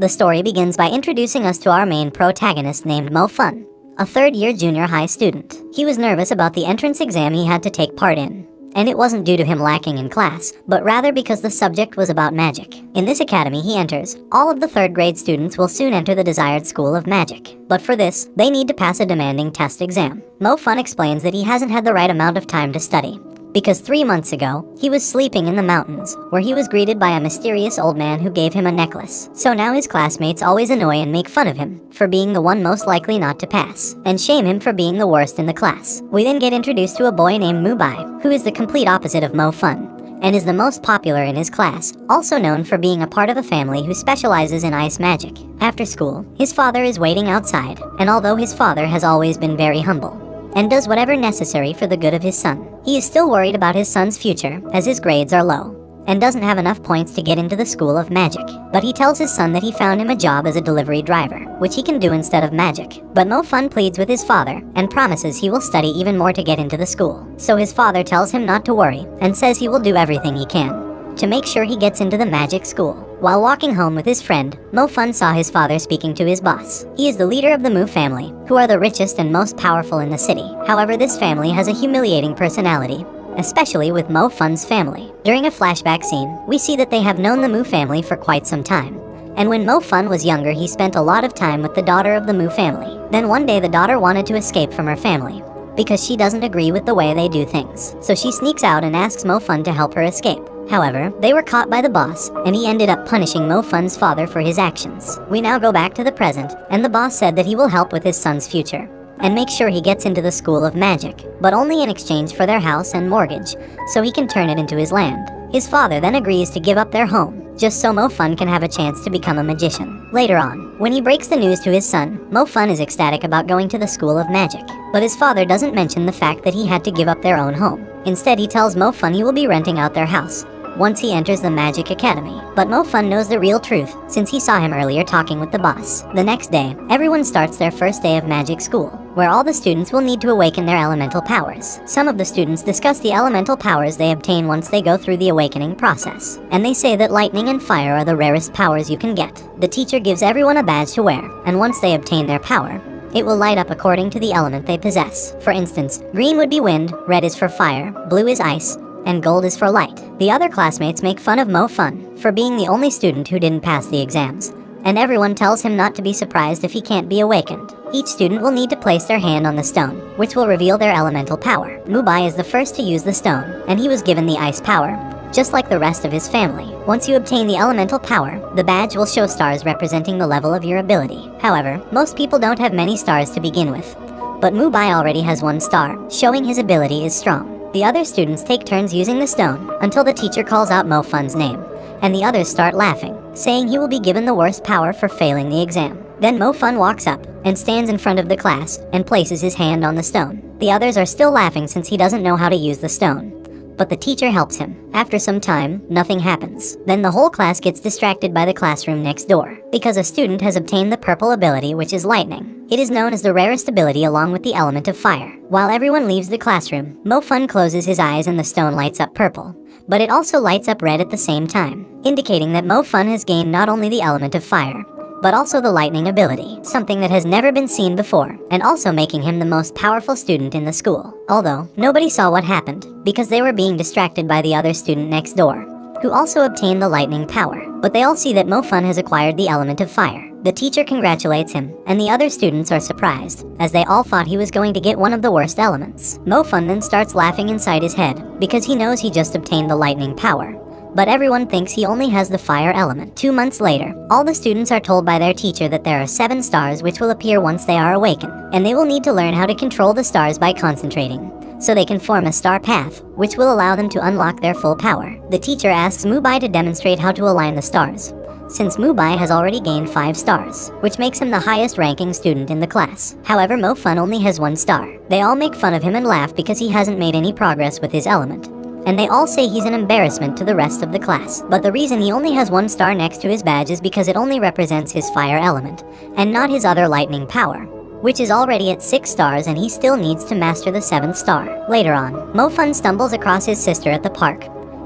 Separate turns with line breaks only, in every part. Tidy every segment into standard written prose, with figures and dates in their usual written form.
The story begins by introducing us to our main protagonist named Mo Fun, a third-year junior high student. He was nervous about the entrance exam he had to take part in. And it wasn't due to him lacking in class, but rather because the subject was about magic. In this academy he enters, all of the third-grade students will soon enter the desired school of magic. But for this, they need to pass a demanding test exam. Mo Fun explains that he hasn't had the right amount of time to study, because 3 months ago, he was sleeping in the mountains, where he was greeted by a mysterious old man who gave him a necklace. So now his classmates always annoy and make fun of him for being the one most likely not to pass, and shame him for being the worst in the class. We then get introduced to a boy named Mubai, who is the complete opposite of Mo Fun, and is the most popular in his class, also known for being a part of a family who specializes in ice magic. After school, his father is waiting outside, and although his father has always been very humble, and does whatever necessary for the good of his son, he is still worried about his son's future, as his grades are low, and doesn't have enough points to get into the school of magic. But he tells his son that he found him a job as a delivery driver, which he can do instead of magic. But Mo Fun pleads with his father, and promises he will study even more to get into the school. So his father tells him not to worry, and says he will do everything he can to make sure he gets into the magic school. While walking home with his friend, Mo Fun saw his father speaking to his boss. He is the leader of the Mu family, who are the richest and most powerful in the city. However, this family has a humiliating personality, especially with Mo Fun's family. During a flashback scene, we see that they have known the Mu family for quite some time. And when Mo Fun was younger, he spent a lot of time with the daughter of the Mu family. Then one day the daughter wanted to escape from her family, because she doesn't agree with the way they do things. So she sneaks out and asks Mo Fun to help her escape. However, they were caught by the boss, and he ended up punishing Mo Fun's father for his actions. We now go back to the present, and the boss said that he will help with his son's future, and make sure he gets into the school of magic, but only in exchange for their house and mortgage, so he can turn it into his land. His father then agrees to give up their home, just so Mo Fun can have a chance to become a magician. Later on, when he breaks the news to his son, Mo Fun is ecstatic about going to the school of magic, but his father doesn't mention the fact that he had to give up their own home. Instead, he tells Mo Fun he will be renting out their house once he enters the Magic Academy. But Mo Fun knows the real truth, since he saw him earlier talking with the boss. The next day, everyone starts their first day of magic school, where all the students will need to awaken their elemental powers. Some of the students discuss the elemental powers they obtain once they go through the awakening process, and they say that lightning and fire are the rarest powers you can get. The teacher gives everyone a badge to wear, and once they obtain their power, it will light up according to the element they possess. For instance, green would be wind, red is for fire, blue is ice, and gold is for light. The other classmates make fun of Mo Fun for being the only student who didn't pass the exams, and everyone tells him not to be surprised if he can't be awakened. Each student will need to place their hand on the stone, which will reveal their elemental power. Mubai is the first to use the stone, and he was given the ice power, just like the rest of his family. Once you obtain the elemental power, the badge will show stars representing the level of your ability. However, most people don't have many stars to begin with, but Mubai already has 1 star, showing his ability is strong. The other students take turns using the stone until the teacher calls out Mo Fun's name, and the others start laughing, saying he will be given the worst power for failing the exam. Then Mo Fun walks up and stands in front of the class and places his hand on the stone. The others are still laughing since he doesn't know how to use the stone, but the teacher helps him. After some time, nothing happens. Then the whole class gets distracted by the classroom next door, because a student has obtained the purple ability, which is lightning. It is known as the rarest ability along with the element of fire. While everyone leaves the classroom, Mo Fun closes his eyes and the stone lights up purple, but it also lights up red at the same time, indicating that Mo Fun has gained not only the element of fire, but also the lightning ability, something that has never been seen before, and also making him the most powerful student in the school. Although, nobody saw what happened, because they were being distracted by the other student next door, who also obtained the lightning power. But they all see that Mo Fun has acquired the element of fire. The teacher congratulates him, and the other students are surprised, as they all thought he was going to get one of the worst elements. Mo Fun then starts laughing inside his head, because he knows he just obtained the lightning power, but everyone thinks he only has the fire element. 2 months later, all the students are told by their teacher that there are 7 stars which will appear once they are awakened, and they will need to learn how to control the stars by concentrating, so they can form a star path, which will allow them to unlock their full power. The teacher asks Mubai to demonstrate how to align the stars, since Mubai has already gained 5 stars, which makes him the highest ranking student in the class. However, Mo Fun only has 1 star. They all make fun of him and laugh because he hasn't made any progress with his element, and they all say he's an embarrassment to the rest of the class. But the reason he only has 1 star next to his badge is because it only represents his fire element, and not his other lightning power, which is already at 6 stars, and he still needs to master the 7th star. Later on, Mo Fun stumbles across his sister at the park.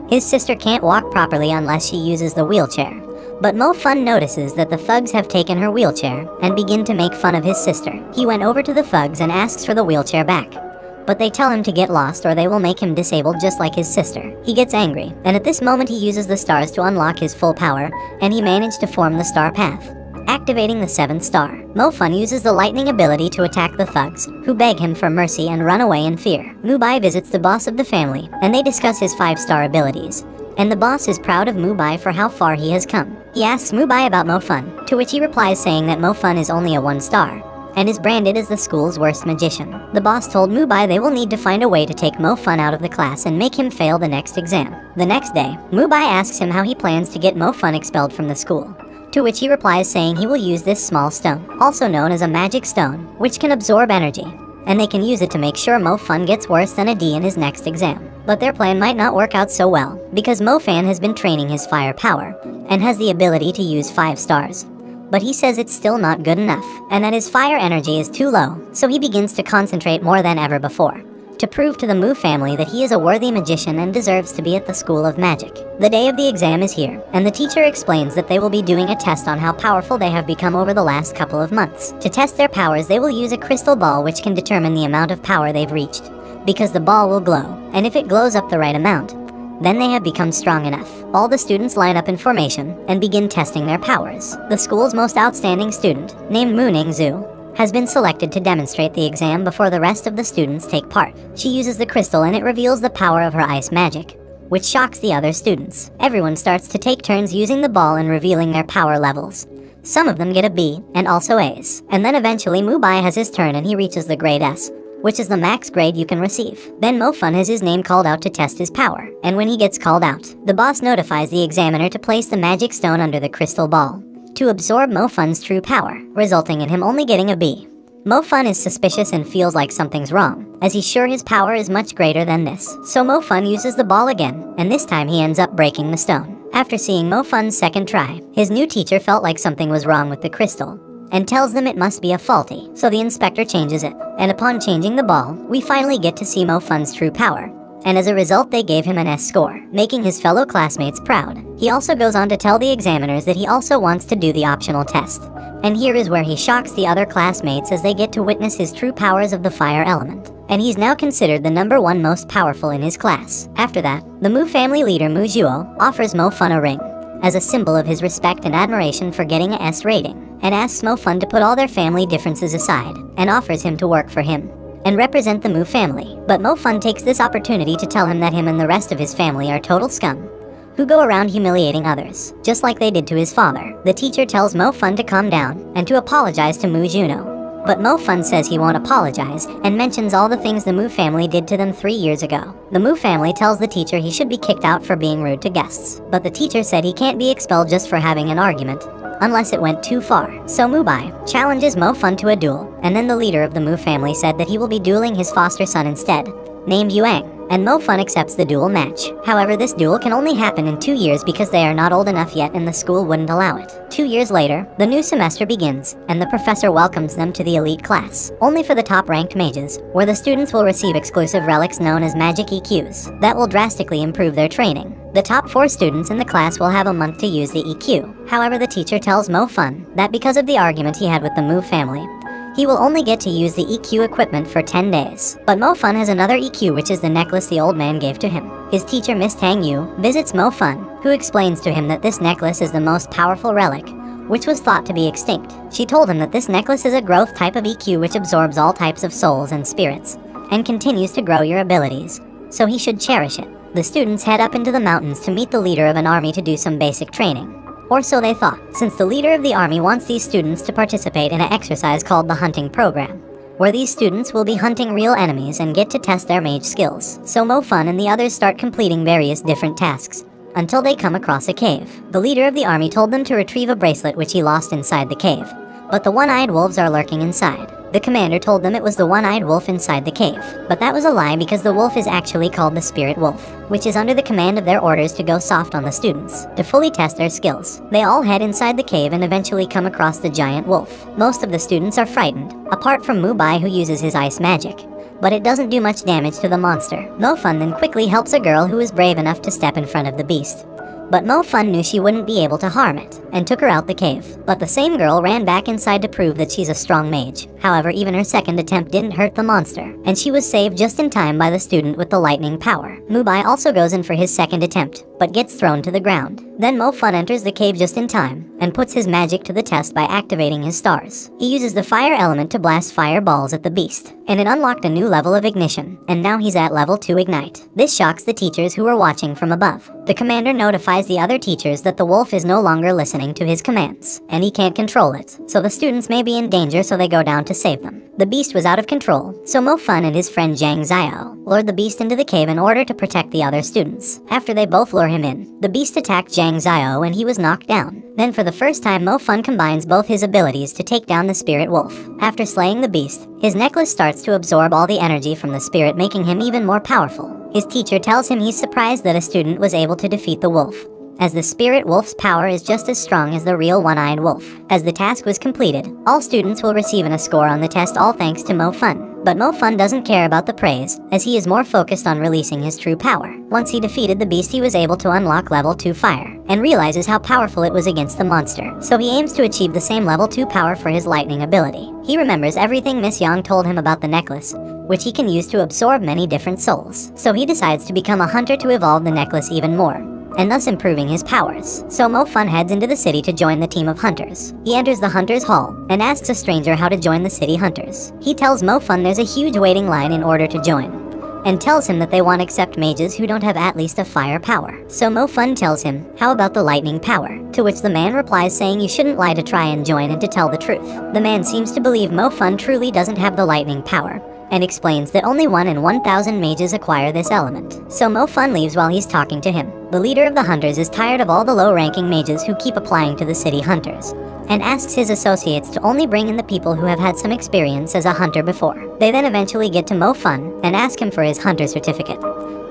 His sister can't walk properly unless she uses the wheelchair, But Mo Fun notices that the thugs have taken her wheelchair and begin to make fun of his sister. He went over to the thugs and asks for the wheelchair back, but they tell him to get lost or they will make him disabled just like his sister. He gets angry, and at this moment he uses the stars to unlock his full power, and he managed to form the star path, activating the 7th star. Mo Fun uses the lightning ability to attack the thugs, who beg him for mercy and run away in fear. Mubai visits the boss of the family, and they discuss his 5-star abilities, and the boss is proud of Mubai for how far he has come. He asks Mubai about Mo Fun, to which he replies saying that Mo Fun is only a 1-star, and is branded as the school's worst magician. The boss told Mubai they will need to find a way to take Mo Fun out of the class and make him fail the next exam. The next day, Mubai asks him how he plans to get Mo Fun expelled from the school, to which he replies saying he will use this small stone, also known as a magic stone, which can absorb energy, and they can use it to make sure Mo Fun gets worse than a D in his next exam. But their plan might not work out so well, because Mo Fan has been training his fire power, and has the ability to use 5 stars. But he says it's still not good enough, and that his fire energy is too low, so he begins to concentrate more than ever before, to prove to the Mu family that he is a worthy magician and deserves to be at the School of Magic. The day of the exam is here, and the teacher explains that they will be doing a test on how powerful they have become over the last couple of months. To test their powers, they will use a crystal ball which can determine the amount of power they've reached, because the ball will glow, and if it glows up the right amount, then they have become strong enough. All the students line up in formation and begin testing their powers. The school's most outstanding student, named Mooning Zhu, has been selected to demonstrate the exam before the rest of the students take part. She uses the crystal and it reveals the power of her ice magic, which shocks the other students. Everyone starts to take turns using the ball and revealing their power levels. Some of them get a B, and also A's. And then eventually Mubai has his turn and he reaches the grade S, which is the max grade you can receive. Then Mo Fun has his name called out to test his power, and when he gets called out, the boss notifies the examiner to place the magic stone under the crystal ball, to absorb Mo Fun's true power, resulting in him only getting a B. Mo Fun is suspicious and feels like something's wrong, as he's sure his power is much greater than this. So Mo Fun uses the ball again, and this time he ends up breaking the stone. After seeing Mo Fun's second try, his new teacher felt like something was wrong with the crystal, and tells them it must be a faulty, so the inspector changes it, and upon changing the ball, we finally get to see Mo Fun's true power, and as a result they gave him an S score, making his fellow classmates proud. He also goes on to tell the examiners that he also wants to do the optional test, and here is where he shocks the other classmates as they get to witness his true powers of the fire element, and he's now considered the #1 most powerful in his class. After that, the Mu family leader Mu Zhuo offers Mo Fun a ring, as a symbol of his respect and admiration for getting a S rating, and asks Mo Fun to put all their family differences aside, and offers him to work for him and represent the Mu family. But Mo Fun takes this opportunity to tell him that him and the rest of his family are total scum, who go around humiliating others, just like they did to his father. The teacher tells Mo Fun to calm down and to apologize to Mu Juno. But Mo Fun says he won't apologize, and mentions all the things the Mu family did to them 3 years ago. The Mu family tells the teacher he should be kicked out for being rude to guests, but the teacher said he can't be expelled just for having an argument, unless it went too far. So Mubai challenges Mo Fun to a duel, and then the leader of the Mu family said that he will be dueling his foster son instead, named Yuang, and Mo Fun accepts the duel match. However, this duel can only happen in 2 years because they are not old enough yet and the school wouldn't allow it. 2 years later, the new semester begins, and the professor welcomes them to the elite class, only for the top-ranked mages, where the students will receive exclusive relics known as magic EQs that will drastically improve their training. The top 4 students in the class will have a month to use the EQ. However, the teacher tells Mo Fun that because of the argument he had with the Mu family, he will only get to use the EQ equipment for 10 days. But Mo Fun has another EQ, which is the necklace the old man gave to him. His teacher, Miss Tang Yu, visits Mo Fun, who explains to him that this necklace is the most powerful relic, which was thought to be extinct. She told him that this necklace is a growth type of EQ which absorbs all types of souls and spirits, and continues to grow your abilities, so he should cherish it. The students head up into the mountains to meet the leader of an army to do some basic training. Or so they thought, since the leader of the army wants these students to participate in an exercise called the hunting program, where these students will be hunting real enemies and get to test their mage skills. So Mo Fun and the others start completing various different tasks, until they come across a cave. The leader of the army told them to retrieve a bracelet which he lost inside the cave, but the one-eyed wolves are lurking inside. The commander told them it was the one-eyed wolf inside the cave, but that was a lie because the wolf is actually called the spirit wolf, which is under the command of their orders to go soft on the students, to fully test their skills. They all head inside the cave and eventually come across the giant wolf. Most of the students are frightened, apart from Mubai who uses his ice magic, but it doesn't do much damage to the monster. Mo Fun then quickly helps a girl who is brave enough to step in front of the beast, but Mo Fun knew she wouldn't be able to harm it, and took her out the cave. But the same girl ran back inside to prove that she's a strong mage. However, even her second attempt didn't hurt the monster, and she was saved just in time by the student with the lightning power. Mubai also goes in for his second attempt, but gets thrown to the ground. Then Mo Fun enters the cave just in time, and puts his magic to the test by activating his stars. He uses the fire element to blast fireballs at the beast, and it unlocked a new level of ignition, and now he's at level 2 ignite. This shocks the teachers who were watching from above. The commander notifies the other teachers that the wolf is no longer listening to his commands, and he can't control it, so the students may be in danger, so they go down to save them. The beast was out of control, so Mo Fun and his friend Zhang Xiao lured the beast into the cave in order to protect the other students. After they both lure him in, the beast attacked Zhang Xiao and he was knocked down. Then for the first time, Mo Fun combines both his abilities to take down the spirit wolf. After slaying the beast, his necklace starts to absorb all the energy from the spirit, making him even more powerful. His teacher tells him he's surprised that a student was able to defeat the wolf, as the spirit wolf's power is just as strong as the real one-eyed wolf. As the task was completed, all students will receive a score on the test, all thanks to Mo Fun. But Mo Fun doesn't care about the praise, as he is more focused on releasing his true power. Once he defeated the beast, he was able to unlock level 2 fire, and realizes how powerful it was against the monster, so he aims to achieve the same level 2 power for his lightning ability. He remembers everything Miss Yang told him about the necklace, which he can use to absorb many different souls. So he decides to become a hunter to evolve the necklace even more, and thus improving his powers. So Mo Fun heads into the city to join the team of hunters. He enters the Hunters Hall and asks a stranger how to join the city hunters. He tells Mo Fun there's a huge waiting line in order to join, and tells him that they won't accept mages who don't have at least a fire power. So Mo Fun tells him, how about the lightning power? To which the man replies saying you shouldn't lie to try and join and to tell the truth. The man seems to believe Mo Fun truly doesn't have the lightning power, and explains that only 1 in 1,000 mages acquire this element. So Mo Fun leaves while he's talking to him. The leader of the hunters is tired of all the low-ranking mages who keep applying to the city hunters, and asks his associates to only bring in the people who have had some experience as a hunter before. They then eventually get to Mo Fun and ask him for his hunter certificate,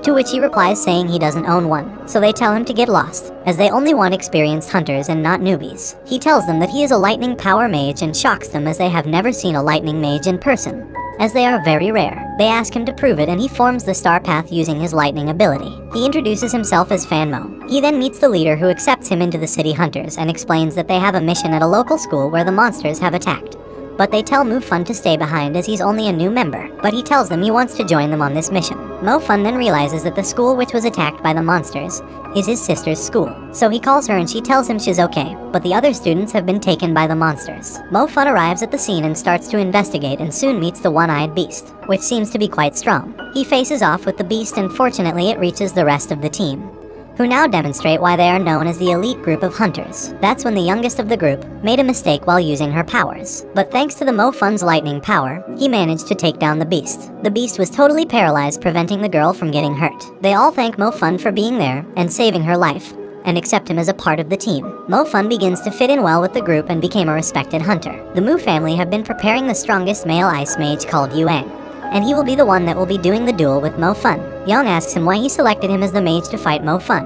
to which he replies saying he doesn't own one, so they tell him to get lost, as they only want experienced hunters and not newbies. He tells them that he is a lightning power mage and shocks them, as they have never seen a lightning mage in person, as they are very rare. They ask him to prove it, and he forms the star path using his lightning ability. He introduces himself as Fan Mo. He then meets the leader, who accepts him into the city hunters and explains that they have a mission at a local school where the monsters have attacked. But they tell Mo Fun to stay behind as he's only a new member, but he tells them he wants to join them on this mission. Mo Fun then realizes that the school which was attacked by the monsters is his sister's school. So he calls her and she tells him she's okay, but the other students have been taken by the monsters. Mo Fun arrives at the scene and starts to investigate, and soon meets the one-eyed beast, which seems to be quite strong. He faces off with the beast, and fortunately it reaches the rest of the team, who now demonstrate why they are known as the elite group of hunters. That's when the youngest of the group made a mistake while using her powers. But thanks to the Mo Fun's lightning power, he managed to take down the beast. The beast was totally paralyzed, preventing the girl from getting hurt. They all thank Mo Fun for being there and saving her life, and accept him as a part of the team. Mo Fun begins to fit in well with the group and became a respected hunter. The Mu family have been preparing the strongest male ice mage called Yuang, and he will be the one that will be doing the duel with Mo Fun. Yang asks him why he selected him as the mage to fight Mo Fun,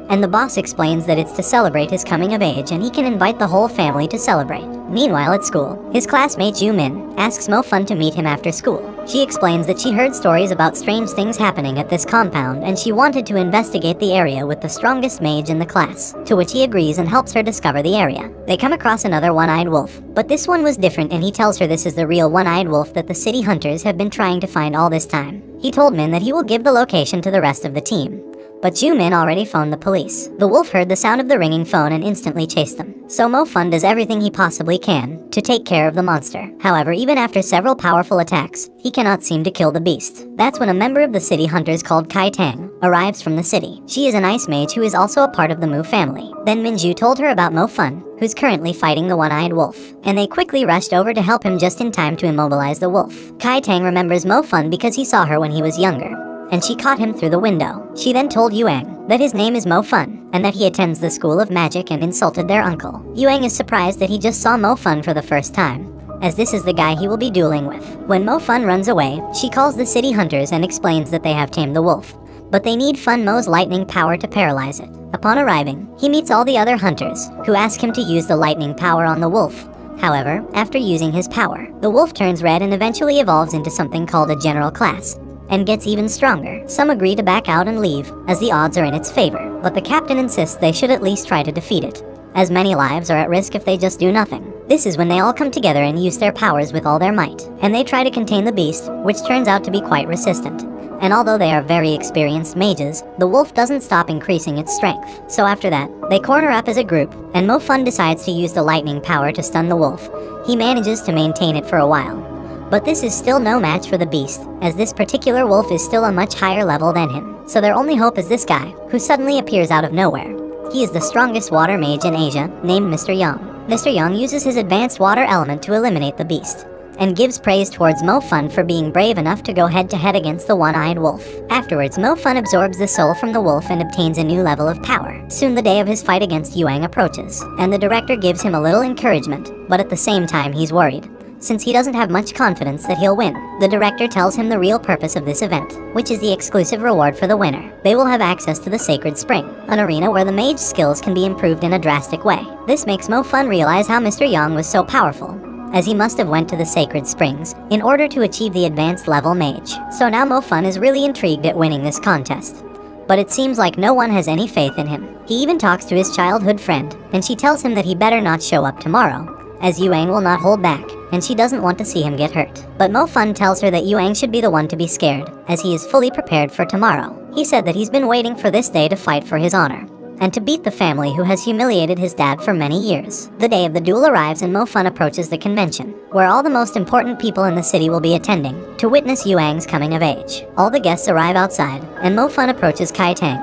and the boss explains that it's to celebrate his coming of age, and he can invite the whole family to celebrate. Meanwhile at school, his classmate Yu Min asks Mo Fun to meet him after school. She explains that she heard stories about strange things happening at this compound, and she wanted to investigate the area with the strongest mage in the class, to which he agrees and helps her discover the area. They come across another one-eyed wolf, but this one was different, and he tells her this is the real one-eyed wolf that the city hunters have been trying to find all this time. He told Min that he will give the location to the rest of the team, but Ju-min already phoned the police. The wolf heard the sound of the ringing phone and instantly chased them. So Mo Fun does everything he possibly can to take care of the monster. However, even after several powerful attacks, he cannot seem to kill the beast. That's when a member of the city hunters called Kai Tang arrives from the city. She is an ice mage who is also a part of the Mu family. Then Minju told her about Mo Fun, who's currently fighting the one-eyed wolf, and they quickly rushed over to help him just in time to immobilize the wolf. Kai Tang remembers Mo Fun because he saw her when he was younger, and she caught him through the window. She then told Yuang that his name is Mo Fun, and that he attends the School of Magic, and insulted their uncle. Yuang is surprised that he just saw Mo Fun for the first time, as this is the guy he will be dueling with. When Mo Fun runs away, she calls the city hunters and explains that they have tamed the wolf, but they need Fun Mo's lightning power to paralyze it. Upon arriving, he meets all the other hunters, who ask him to use the lightning power on the wolf. However, after using his power, the wolf turns red and eventually evolves into something called a general class, and gets even stronger. Some agree to back out and leave, as the odds are in its favor, but the captain insists they should at least try to defeat it, as many lives are at risk if they just do nothing. This is when they all come together and use their powers with all their might, and they try to contain the beast, which turns out to be quite resistant. And although they are very experienced mages, the wolf doesn't stop increasing its strength. So after that, they corner up as a group, and Mo-Fun decides to use the lightning power to stun the wolf. He manages to maintain it for a while. But this is still no match for the beast, as this particular wolf is still a much higher level than him. So their only hope is this guy, who suddenly appears out of nowhere. He is the strongest water mage in Asia, named Mr. Yang. Mr. Yang uses his advanced water element to eliminate the beast, and gives praise towards Mo-Fun for being brave enough to go head-to-head against the one-eyed wolf. Afterwards, Mo-Fun absorbs the soul from the wolf and obtains a new level of power. Soon the day of his fight against Yuang approaches, and the director gives him a little encouragement, but at the same time he's worried, since he doesn't have much confidence that he'll win. The director tells him the real purpose of this event, which is the exclusive reward for the winner. They will have access to the Sacred Spring, an arena where the mage's skills can be improved in a drastic way. This makes Mo-Fun realize how Mr. Yang was so powerful, as he must have went to the Sacred Springs in order to achieve the advanced level mage. So now Mo-Fun is really intrigued at winning this contest. But it seems like no one has any faith in him. He even talks to his childhood friend, and she tells him that he better not show up tomorrow, as Yuang will not hold back, and she doesn't want to see him get hurt. But Mo-Fun tells her that Yuang should be the one to be scared, as he is fully prepared for tomorrow. He said that he's been waiting for this day to fight for his honor, and to beat the family who has humiliated his dad for many years. The day of the duel arrives and Mo-Fun approaches the convention, where all the most important people in the city will be attending, to witness Yuang's coming of age. All the guests arrive outside, and Mo-Fun approaches Kai Tang,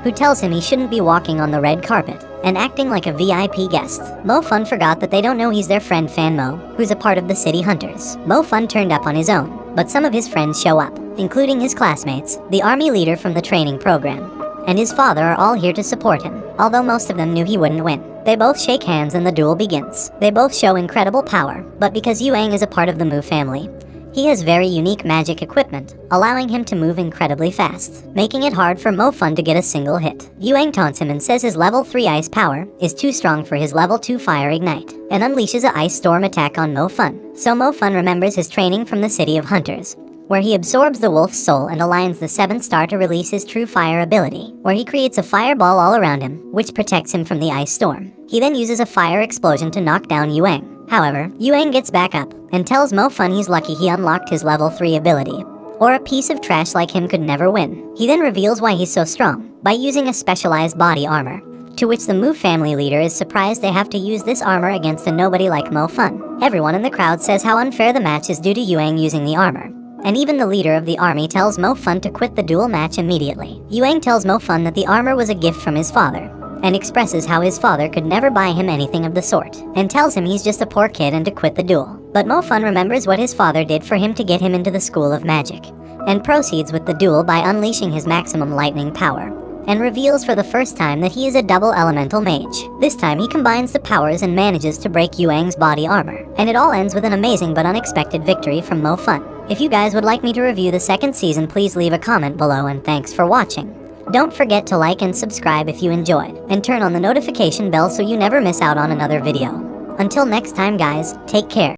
who tells him he shouldn't be walking on the red carpet and acting like a VIP guest. Mo-Fun forgot that they don't know he's their friend Fan Mo, who's a part of the city hunters. Mo-Fun turned up on his own, but some of his friends show up, including his classmates, the army leader from the training program, and his father are all here to support him, although most of them knew he wouldn't win. They both shake hands and the duel begins. They both show incredible power, but because Yuang is a part of the Mu family, he has very unique magic equipment, allowing him to move incredibly fast, making it hard for Mo-Fun to get a single hit. Yuang taunts him and says his level 3 ice power is too strong for his level 2 fire ignite, and unleashes a ice storm attack on Mo-Fun. So Mo-Fun remembers his training from the city of hunters, where he absorbs the wolf's soul and aligns the 7th star to release his true fire ability, where he creates a fireball all around him, which protects him from the ice storm. He then uses a fire explosion to knock down Yuang. However, Yuang gets back up and tells Mo-Fun he's lucky he unlocked his level 3 ability, or a piece of trash like him could never win. He then reveals why he's so strong, by using a specialized body armor, to which the Mu family leader is surprised they have to use this armor against a nobody like Mo-Fun. Everyone in the crowd says how unfair the match is due to Yuang using the armor, and even the leader of the army tells Mo-Fun to quit the duel match immediately. Yuang tells Mo-Fun that the armor was a gift from his father, and expresses how his father could never buy him anything of the sort, and tells him he's just a poor kid and to quit the duel. But Mo-Fun remembers what his father did for him to get him into the School of Magic, and proceeds with the duel by unleashing his maximum lightning power, and reveals for the first time that he is a double elemental mage. This time he combines the powers and manages to break Yuang's body armor, and it all ends with an amazing but unexpected victory from Mo-Fun. If you guys would like me to review the second season, please leave a comment below, and thanks for watching. Don't forget to like and subscribe if you enjoyed, and turn on the notification bell so you never miss out on another video. Until next time guys, take care.